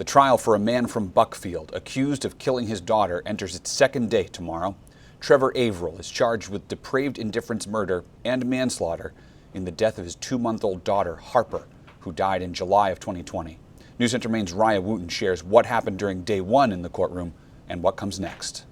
The trial for a man from Buckfield accused of killing his daughter enters its second day tomorrow. Trevor Averill is charged with depraved indifference murder and manslaughter in the death of his 2-month-old daughter, Harper, who died in July of 2020. News Center Maine's Raya Wooten shares what happened during day one in the courtroom and what comes next.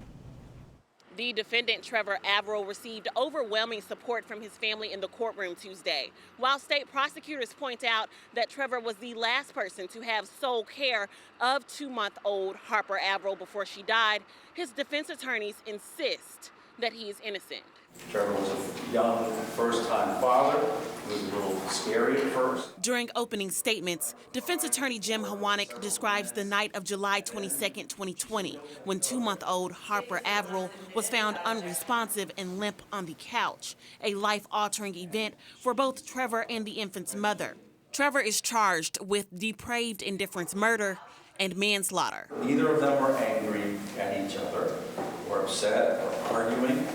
The defendant, Trevor Averill, received overwhelming support from his family in the courtroom Tuesday, while state prosecutors point out that Trevor was the last person to have sole care of 2-month-old Harper Averill before she died. His defense attorneys insist that he is innocent. Trevor was a young, first-time father. It was a little scary at first. During opening statements, defense attorney Jim Hwanek describes the night of July 22, 2020, when 2-month-old Harper Averill was found unresponsive and limp on the couch, a life-altering event for both Trevor and the infant's mother. Trevor is charged with depraved indifference murder and manslaughter. Neither of them were angry at each other, or upset, or arguing.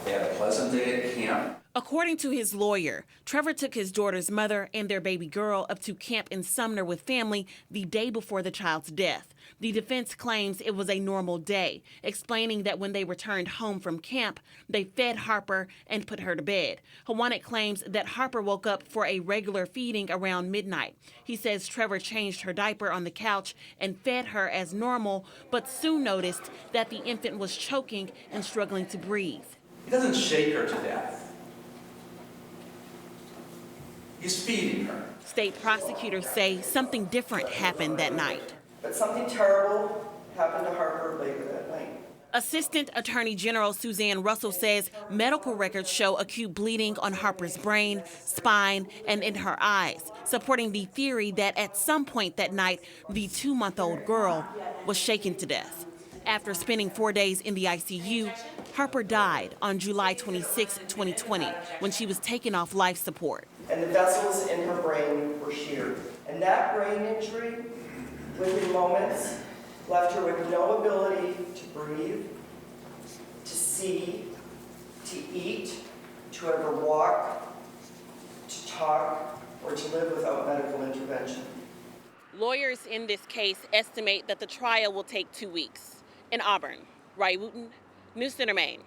They had a pleasant day at camp. According to his lawyer, Trevor took his daughter's mother and their baby girl up to camp in Sumner with family the day before the child's death. The defense claims it was a normal day, explaining that when they returned home from camp, they fed Harper and put her to bed. Hwanek claims that Harper woke up for a regular feeding around midnight. He says Trevor changed her diaper on the couch and fed her as normal, but soon noticed that the infant was choking and struggling to breathe. He doesn't shake her to death. He's feeding her. State prosecutors say something different happened that night. But something terrible happened to Harper later that night. Assistant Attorney General Suzanne Russell says medical records show acute bleeding on Harper's brain, spine, and in her eyes, supporting the theory that at some point that night, the 2-month-old girl was shaken to death. After spending 4 days in the ICU, Harper died on July 26, 2020, when she was taken off life support. And the vessels in her brain were sheared. And that brain injury, within moments, left her with no ability to breathe, to see, to eat, to ever walk, to talk, or to live without medical intervention. Lawyers in this case estimate that the trial will take 2 weeks. In Auburn, Raya Wooten, News Center Maine.